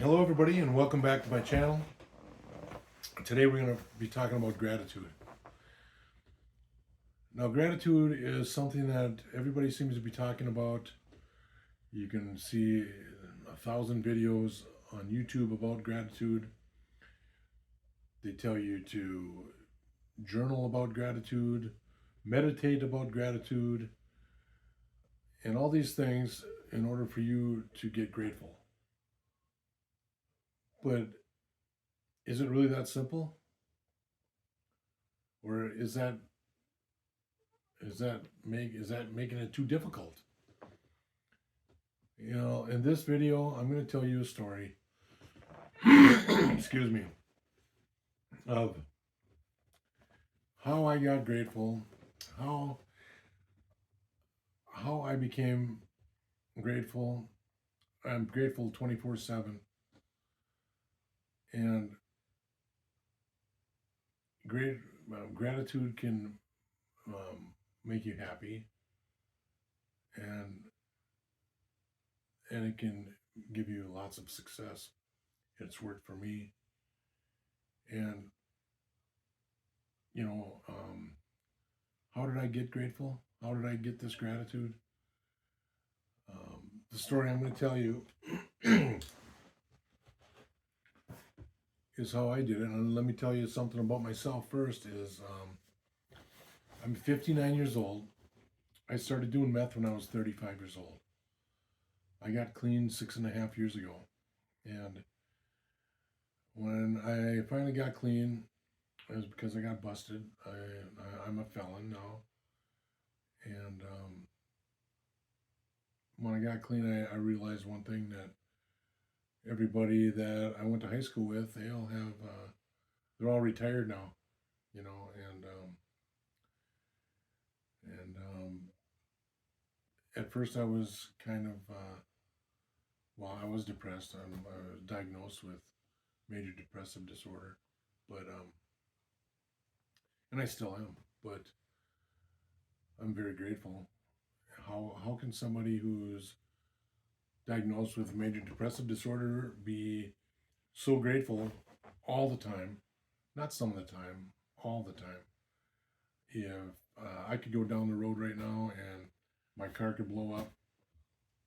Hello everybody and welcome back to my channel. Today we're going to be talking about gratitude. Now gratitude is something that everybody seems to be talking about. You can see 1,000 videos on YouTube about gratitude. They tell you to journal about gratitude, meditate about gratitude, and all these things in order for you to get grateful. But is it really that simple? Or is that making it too difficult? You know, in this video, I'm going to tell you a story, excuse me, of how I got grateful, how I became grateful. I'm grateful 24/7, and great gratitude can make you happy, and it can give you lots of success. It's worked for me, and you know, how did I get grateful? How did I get this gratitude? The story I'm going to tell you is how I did it. And let me tell you something about myself first. Is I'm 59 years old. I started doing meth when I was 35 years old. I got clean 6.5 years ago, and when I finally got clean, it was because I got busted. I'm a felon now, and when I got clean, I realized one thing, that everybody that I went to high school with, they all have, they're all retired now, you know, and at first I was kind of, well, I was depressed. I was diagnosed with major depressive disorder, but, and I still am, but I'm very grateful. How can somebody who's diagnosed with major depressive disorder be so grateful all the time? Not some of the time, all the time. If I could go down the road right now and my car could blow up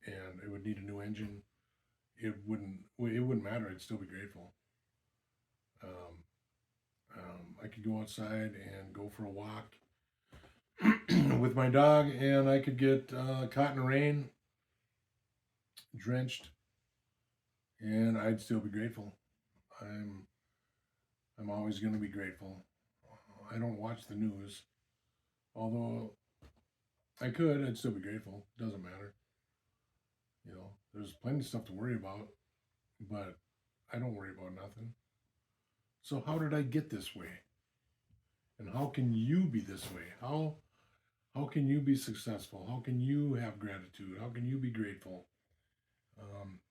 and it would need a new engine, it wouldn't matter. I'd still be grateful. I could go outside and go for a walk with my dog, and I could get caught in the rain, drenched, and I'd still be grateful. I'm I'm always going to be grateful. I don't watch the news, although I could. I'd still be grateful. Doesn't matter. You know, there's plenty of stuff to worry about, but I don't worry about nothing. So how did I get this way? And how can you be this way? How can you be successful? How can you have gratitude? How can you be grateful? Um,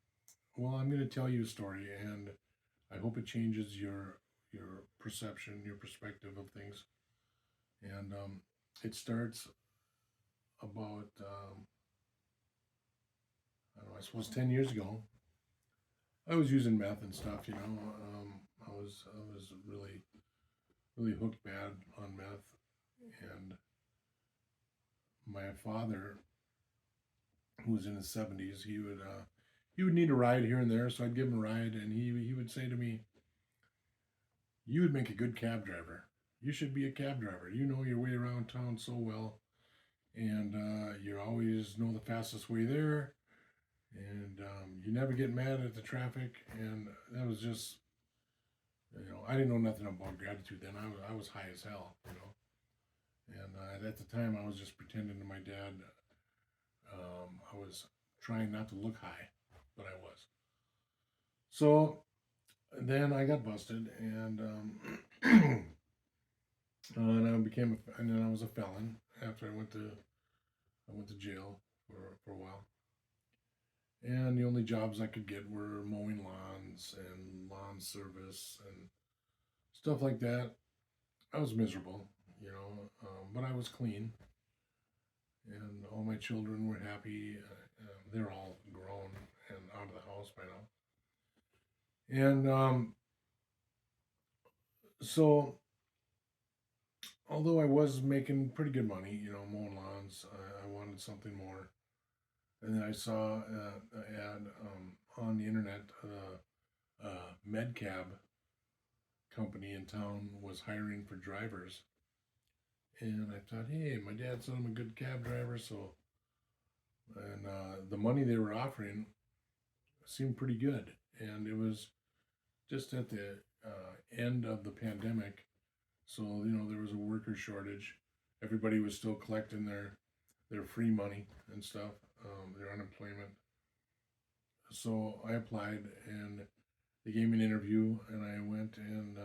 well, I'm going to tell you a story, and I hope it changes your perception, your perspective of things. And it starts about I don't know, I suppose 10 years ago. I was using meth and stuff, you know. I was really hooked bad on meth, and my father, who was in his 70s, he would need a ride here and there, so I'd give him a ride, and he would say to me, "You would make a good cab driver. You should be a cab driver. You know your way around town so well, and you always know the fastest way there, and you never get mad at the traffic." And that was just, you know, I didn't know nothing about gratitude then. I was high as hell, you know. And at the time, I was just pretending to my dad. I was trying not to look high, but I was. So then I got busted, and and then I was a felon after I went to jail for a while. And the only jobs I could get were mowing lawns and lawn service and stuff like that. I was miserable, you know, but I was clean, and all my children were happy. They're all grown and out of the house by now. And so, although I was making pretty good money, mowing lawns, I wanted something more. And then I saw an ad on the internet. Medcab company in town was hiring for drivers. And I thought, hey, my dad said I'm a good cab driver, so and the money they were offering seemed pretty good. And it was just at the end of the pandemic, so there was a worker shortage. Everybody was still collecting their free money and stuff, their unemployment. So I applied, and they gave me an interview, and I went, and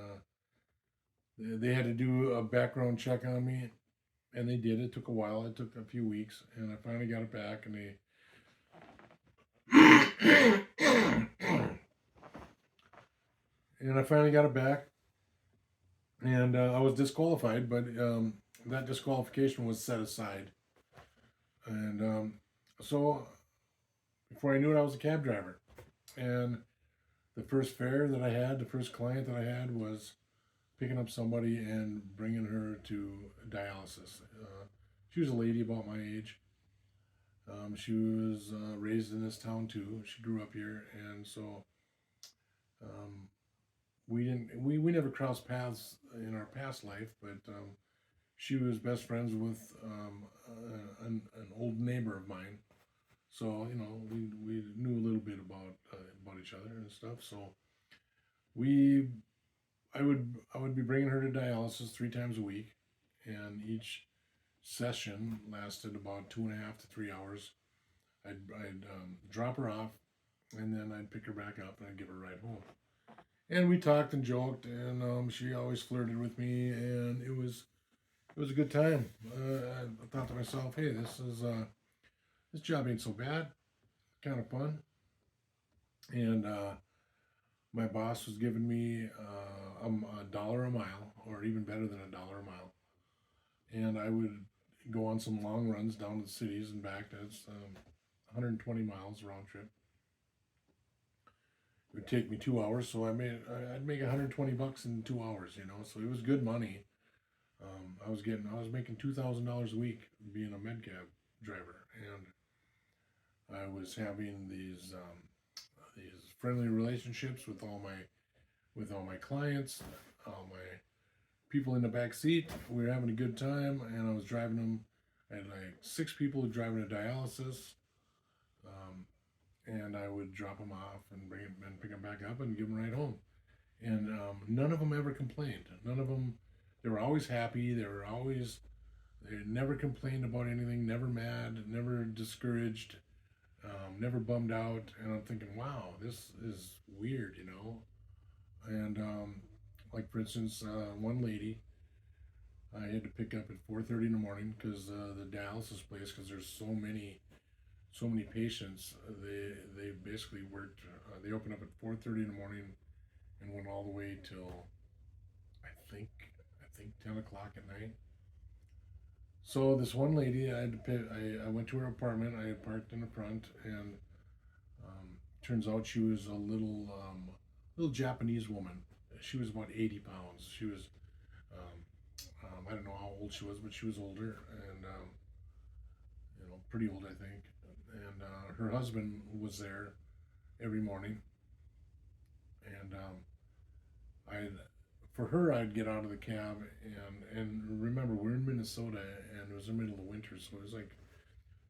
they had to do a background check on me, and they did. It took a while. It took a few weeks, and I finally got it back, and I finally got it back, and I was disqualified, but that disqualification was set aside, and so before I knew it, I was a cab driver, and the first fare that I had, the first client that I had was picking up somebody and bringing her to dialysis. She was a lady about my age. She was raised in this town too. She grew up here, and so um, we never crossed paths in our past life, but she was best friends with an old neighbor of mine. So we knew a little bit about each other and stuff. So we I would be bringing her to dialysis 3 times a week, and each session lasted about 2.5 to 3 hours. I'd drop her off, and then I'd pick her back up and I'd give her a ride home. And we talked and joked, and she always flirted with me, and it was a good time. I thought to myself, hey, this job ain't so bad, kind of fun. And my boss was giving me $1 a mile, or even better than $1 a mile. And I would go on some long runs down to the cities and back. That's 120 miles round trip. It would take me 2 hours, so I'd make 120 bucks in 2 hours. So it was good money. I was making $2,000 a week being a med cab driver, and I was having these friendly relationships with all my clients, all my people in the back seat. We were having a good time, and I was driving them. I had like 6 people driving to dialysis, um, and I would drop them off and bring them and pick them back up and give them right home. And none of them ever complained. None of them. They were always happy. They never complained about anything. Never mad. Never discouraged. Never bummed out. And I'm thinking, wow, this is weird. And like for instance, one lady I had to pick up at 4:30 in the morning because the dialysis place, because there's so many patients. They basically worked. They opened up at 4:30 in the morning and went all the way till I think I think 10 o'clock at night. So this one lady, I had to pick, I went to her apartment. I had parked in the front, and turns out she was a little Japanese woman. She was about 80 pounds. She was I don't know how old she was, but she was older, and pretty old, I think. And her husband was there every morning, and I, for her, I'd get out of the cab, and remember, we're in Minnesota, and it was the middle of winter, so it was like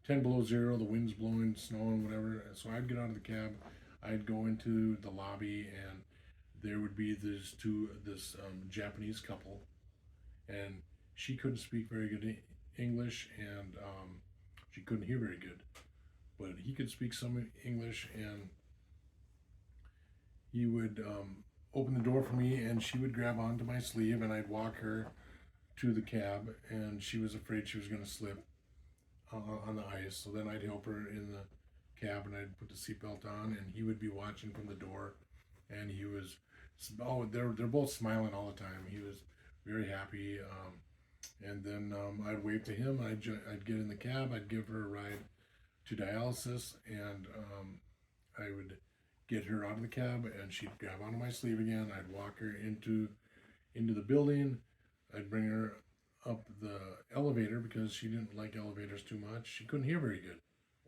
10 below zero. The wind's blowing, snowing, whatever. And so I'd get out of the cab, I'd go into the lobby, and there would be this Japanese couple, and she couldn't speak very good English, and she couldn't hear very good, but he could speak some English, and he would open the door for me, and she would grab onto my sleeve, and I'd walk her to the cab, and she was afraid she was going to slip on the ice. So then I'd help her in the cab, and I'd put the seatbelt on, and he would be watching from the door, and he was, oh, they're both smiling all the time. He was very happy, and then I'd wave to him. I'd get in the cab. I'd give her a ride to dialysis, and I would get her out of the cab, and she'd grab onto my sleeve again. I'd walk her into the building. I'd bring her up the elevator because she didn't like elevators too much. She couldn't hear very good,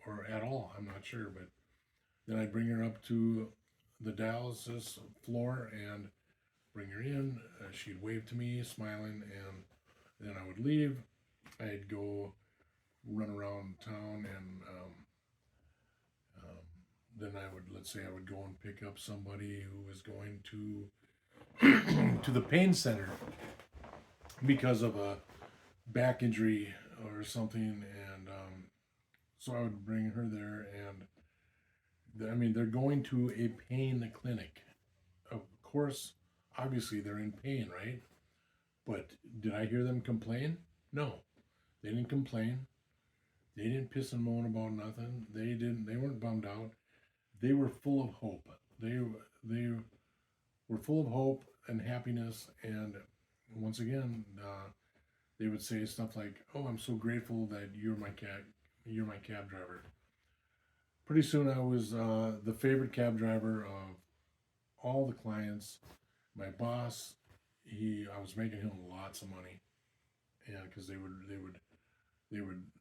or at all. I'm not sure, but then I'd bring her up to the dialysis floor and bring her in. She'd wave to me, smiling, and then I would leave. I'd go run around town, and then I would, let's say, I would go and pick up somebody who was going to the pain center because of a back injury or something, and so I would bring her there, and I mean, they're going to a pain clinic. Of course, obviously they're in pain, right? But did I hear them complain? No, they didn't complain. They didn't piss and moan about nothing. They didn't. They weren't bummed out. They were full of hope. They were full of hope and happiness. And once again, they would say stuff like, "Oh, I'm so grateful that you're my cab driver." Pretty soon, I was the favorite cab driver of all the clients. My boss, I was making him lots of money, and because they would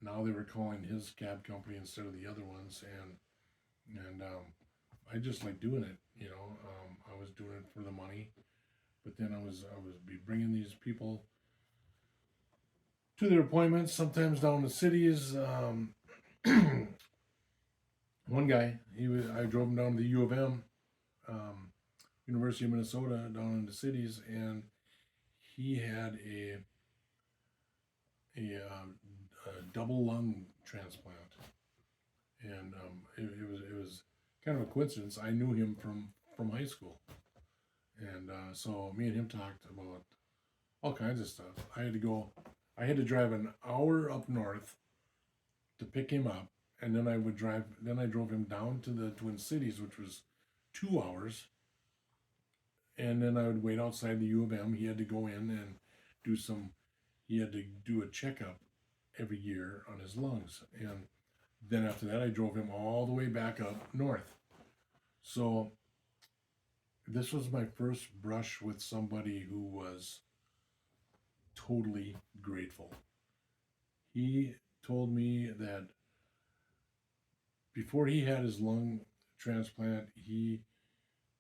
now they were calling his cab company instead of the other ones, and I just like doing it. I was doing it for the money, but then I was be bringing these people to their appointments, sometimes down the cities. One guy, I drove him down to the U of M, um, University of Minnesota, down in the cities, and he had a double lung transplant, and it was kind of a coincidence. I knew him from high school, and so me and him talked about all kinds of stuff. I had to drive an hour up north to pick him up, and then I drove him down to the Twin Cities, which was 2 hours, and then I would wait outside the U of M. He had to go in and do some. He had to do a checkup every year on his lungs, and then after that, I drove him all the way back up north. So this was my first brush with somebody who was totally grateful. He told me that before he had his lung transplant, he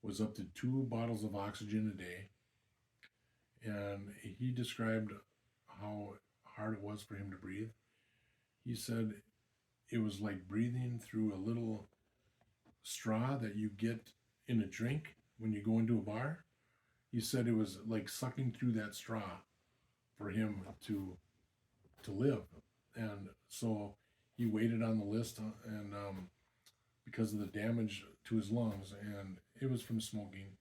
was up to 2 bottles of oxygen a day, and he described how hard it was for him to breathe. He said it was like breathing through a little straw that you get in a drink when you go into a bar. He said it was like sucking through that straw for him to live, and so he waited on the list, and because of the damage to his lungs, and it was from smoking.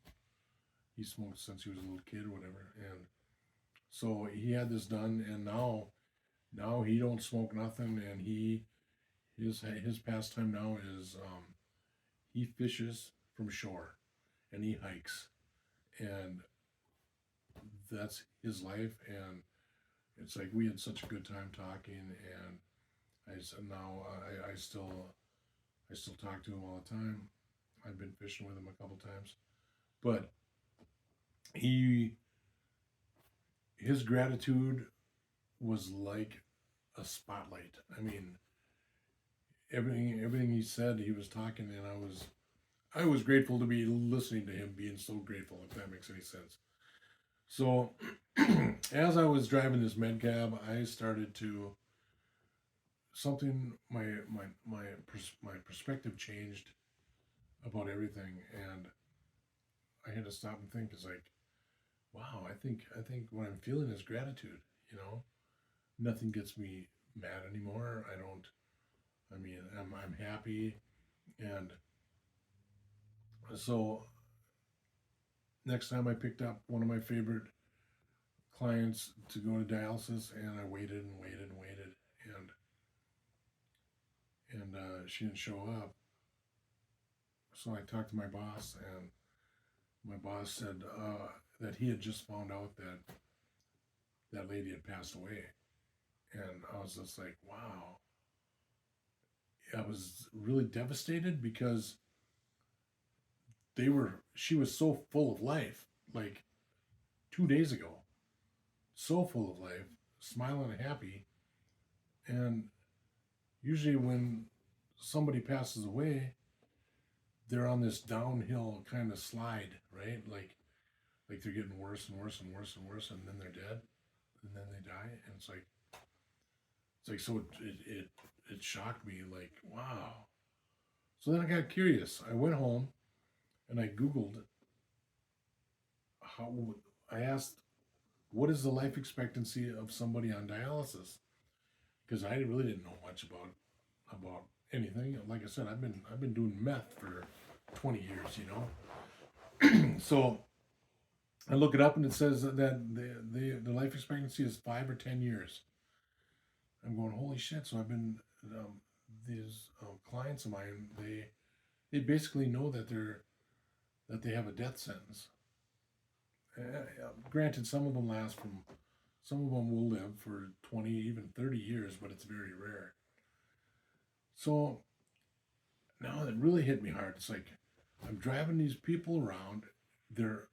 He smoked since he was a little kid or whatever, and so he had this done, and now he don't smoke nothing, and his pastime now is he fishes from shore, and he hikes, and that's his life. And it's like we had such a good time talking, and I said now I still talk to him all the time. I've been fishing with him a couple times, but he his gratitude was like a spotlight. I mean, everything he said, he was talking, and I was grateful to be listening to him being so grateful, if that makes any sense. So as I was driving this med cab, I started to something my perspective changed about everything, and I had to stop and think. It's like, wow, I think what I'm feeling is gratitude. Nothing gets me mad anymore. I don't. I mean, I'm happy, and so next time I picked up one of my favorite clients to go to dialysis, and I waited and waited and waited, and she didn't show up. So I talked to my boss, and my boss said that he had just found out that that lady had passed away, and I was just like, wow. I was really devastated because she was so full of life, like 2 days ago, so full of life, smiling and happy. And usually when somebody passes away, they're on this downhill kind of slide, right? Like they're getting worse and worse and worse and worse, and then they're dead, and then they die, and it's like so it shocked me, like wow. So then I got curious. I went home and I Googled how. I asked, what is the life expectancy of somebody on dialysis? Because I really didn't know much about anything. Like I said, I've been doing meth for 20 years, you know. So I look it up and it says that the life expectancy is 5 or 10 years. I'm going, holy shit! So I've been these clients of mine. They basically know that they have a death sentence. Granted, some of them will live for 20, even 30 years, but it's very rare. So now it really hit me hard. It's like I'm driving these people around. They're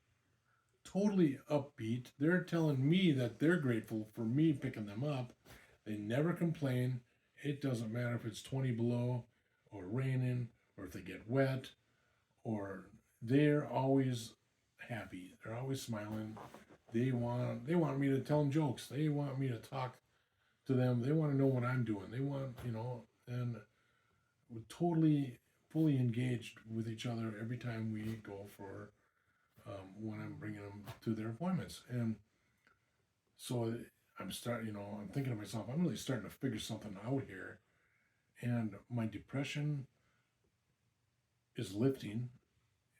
totally upbeat. They're telling me that they're grateful for me picking them up. They never complain. It doesn't matter if it's 20 below or raining or if they get wet, or they're always happy. They're always smiling. They want me to tell them jokes. They want me to talk to them. They want to know what I'm doing. They want, and we're totally fully engaged with each other every time we go for when I'm bringing them to their appointments. And so I'm thinking to myself, I'm really starting to figure something out here. And my depression is lifting,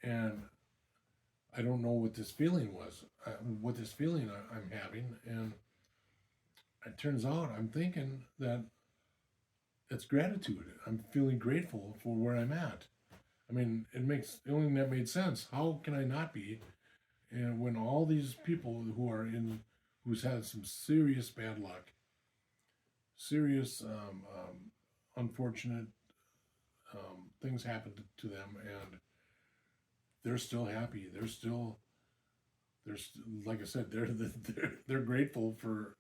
and I don't know what this feeling was, what this feeling I'm having. And it turns out I'm thinking that it's gratitude. I'm feeling grateful for where I'm at. I mean, the only thing that made sense. How can I not be? And when all these people who's had some serious bad luck, serious unfortunate things happen to them, and they're still happy. Like I said, they're grateful for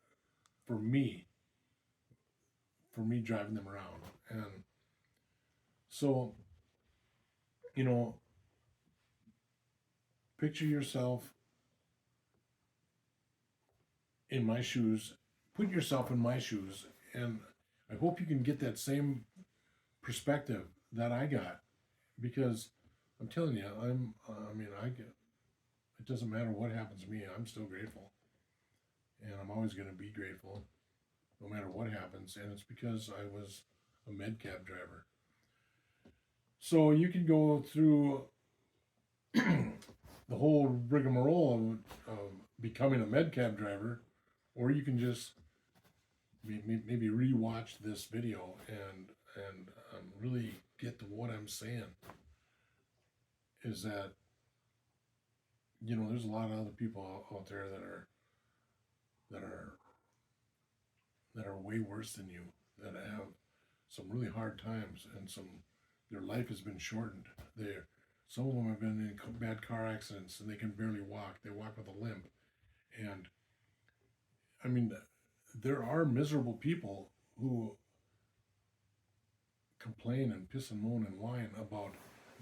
me, for me driving them around. And so, you know, picture yourself in my shoes, put yourself in my shoes, and I hope you can get that same perspective that I got, because I'm telling you, I get, it doesn't matter what happens to me, I'm still grateful, and I'm always going to be grateful, no matter what happens, and it's because I was a med cab driver. So you can go through the whole rigmarole of becoming a med cab driver, or you can just maybe rewatch this video and really get to what I'm saying. Is that there's a lot of other people out there that are that are way worse than you, that have some really hard times, and their life has been shortened. Some of them have been in bad car accidents and they can barely walk. They walk with a limp, and I mean, there are miserable people who complain and piss and moan and whine about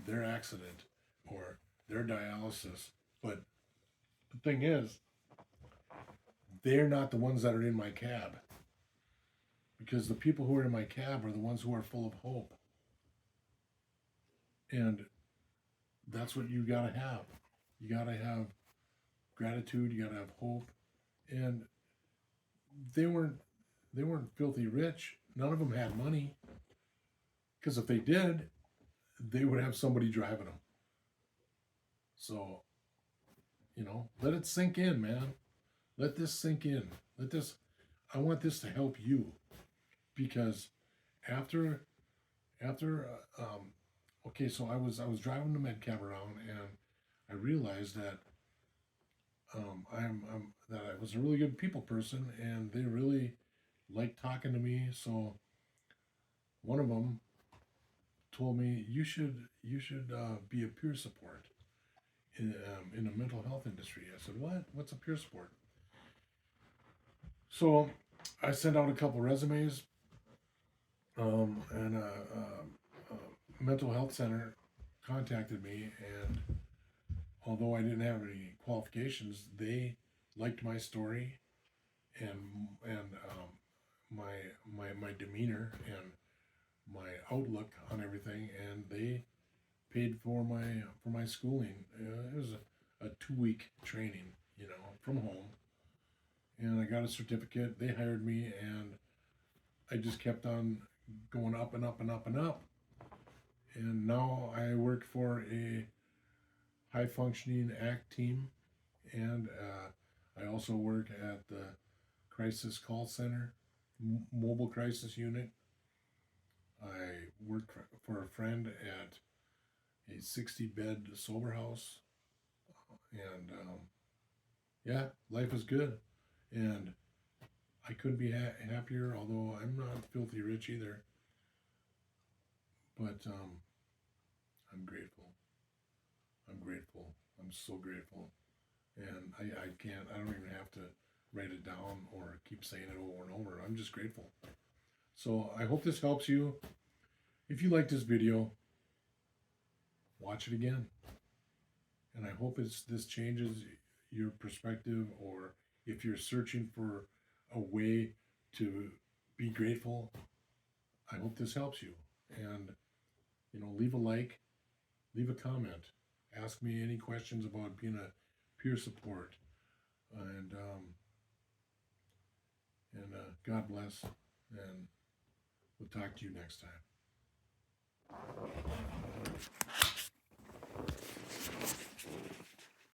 their accident or their dialysis. But the thing is, they're not the ones that are in my cab, because the people who are in my cab are the ones who are full of hope. And that's what you got to have. You got to have gratitude, you got to have hope. And they weren't they weren't filthy rich. None of them had money, because if they did, they would have somebody driving them. So, let it sink in, man. Let this sink in. I want this to help you, because after okay, so I was driving the med cab around, and I realized that that I was a really good people person, and they really liked talking to me. So one of them told me, you should be a peer support. in the mental health industry. I said, what? What's a peer support? So I sent out a couple resumes, and a mental health center contacted me, and although I didn't have any qualifications, they liked my story and my demeanor and my outlook on everything, and they paid for my schooling. It was a 2 week training, from home, and I got a certificate. They hired me, and I just kept on going up and up and up and up. And now I work for a high functioning ACT team, and I also work at the crisis call center, mobile crisis unit. I work for a friend at a 60-bed sober house, and yeah, life is good, and I couldn't be happier. Although I'm not filthy rich either, but I'm grateful. I'm grateful. I'm so grateful, and I can't. I don't even have to write it down or keep saying it over and over. I'm just grateful. So I hope this helps you. If you like this video, watch it again. And I hope this changes your perspective, or if you're searching for a way to be grateful, I hope this helps you. And, leave a like, leave a comment, ask me any questions about being a peer support. And God bless. And we'll talk to you next time.